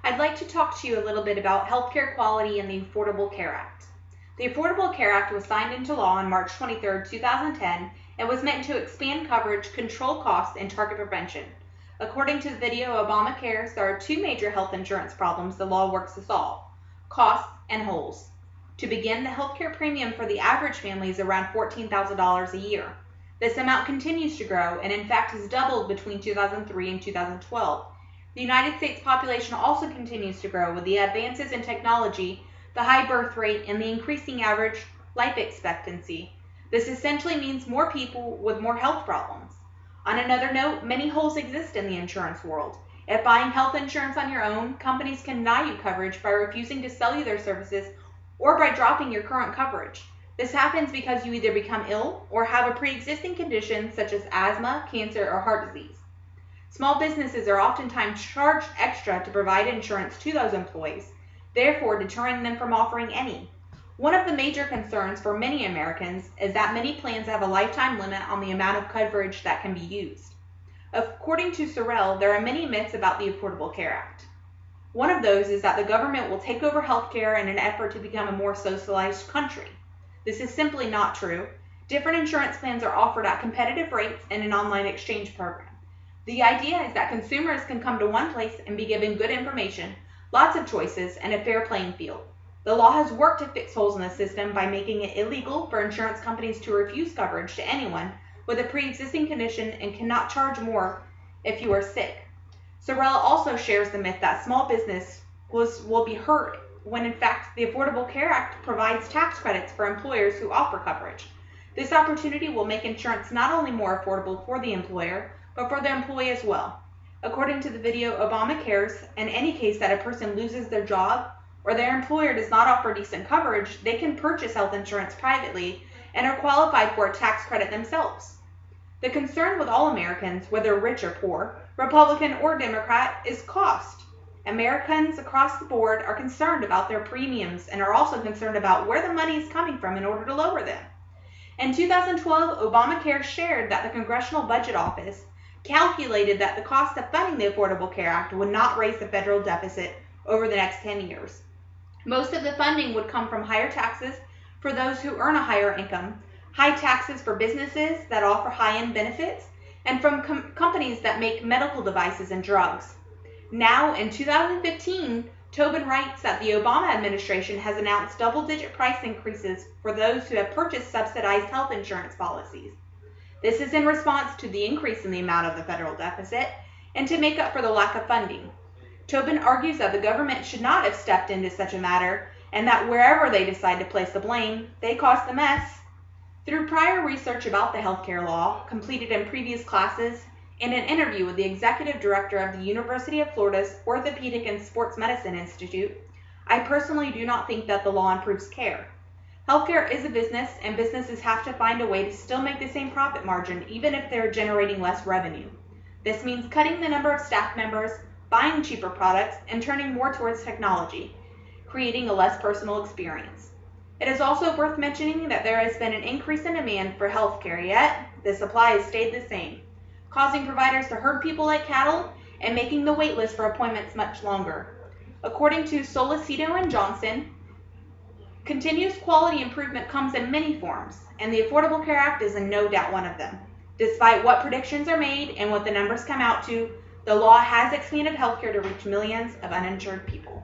I'd like to talk to you a little bit about healthcare quality and the Affordable Care Act. The Affordable Care Act was signed into law on March 23, 2010, and was meant to expand coverage, control costs, and target prevention. According to the video Obamacare, there are two major health insurance problems the law works to solve: costs and holes. To begin, the healthcare premium for the average family is around $14,000 a year. This amount continues to grow and in fact has doubled between 2003 and 2012. The United States population also continues to grow with the advances in technology, the high birth rate, and the increasing average life expectancy. This essentially means more people with more health problems. On another note, many holes exist in the insurance world. If buying health insurance on your own, companies can deny you coverage by refusing to sell you their services or by dropping your current coverage. This happens because you either become ill or have a pre-existing condition such as asthma, cancer, or heart disease. Small businesses are oftentimes charged extra to provide insurance to those employees, therefore deterring them from offering any. One of the major concerns for many Americans is that many plans have a lifetime limit on the amount of coverage that can be used. According to Sorrell, there are many myths about the Affordable Care Act. One of those is that the government will take over healthcare in an effort to become a more socialized country. This is simply not true. Different insurance plans are offered at competitive rates in an online exchange program. The idea is that consumers can come to one place and be given good information, lots of choices, and a fair playing field. The law has worked to fix holes in the system by making it illegal for insurance companies to refuse coverage to anyone with a pre-existing condition and cannot charge more if you are sick. Sorrell also shares the myth that small business will be hurt when in fact the Affordable Care Act provides tax credits for employers who offer coverage. This opportunity will make insurance not only more affordable for the employer, but for the employee as well. According to the video Obamacare, in any case that a person loses their job or their employer does not offer decent coverage, they can purchase health insurance privately and are qualified for a tax credit themselves. The concern with all Americans, whether rich or poor, Republican or Democrat, is cost. Americans across the board are concerned about their premiums and are also concerned about where the money is coming from in order to lower them. In 2012, Obamacare shared that the Congressional Budget Office calculated that the cost of funding the Affordable Care Act would not raise the federal deficit over the next 10 years. Most of the funding would come from higher taxes for those who earn a higher income, high taxes for businesses that offer high-end benefits, and from companies that make medical devices and drugs. Now, in 2015, Tobin writes that the Obama administration has announced double-digit price increases for those who have purchased subsidized health insurance policies. This is in response to the increase in the amount of the federal deficit and to make up for the lack of funding. Tobin argues that the government should not have stepped into such a matter and that wherever they decide to place the blame, they caused the mess. Through prior research about the healthcare law, completed in previous classes, and an interview with the executive director of the University of Florida's Orthopedic and Sports Medicine Institute, I personally do not think that the law improves care. Healthcare is a business, and businesses have to find a way to still make the same profit margin even if they're generating less revenue. This means cutting the number of staff members, buying cheaper products, and turning more towards technology, creating a less personal experience. It is also worth mentioning that there has been an increase in demand for healthcare, yet the supply has stayed the same, causing providers to herd people like cattle and making the wait list for appointments much longer. According to Solicito and Johnson, continuous quality improvement comes in many forms, and the Affordable Care Act is in no doubt one of them. Despite what predictions are made and what the numbers come out to, the law has expanded healthcare to reach millions of uninsured people.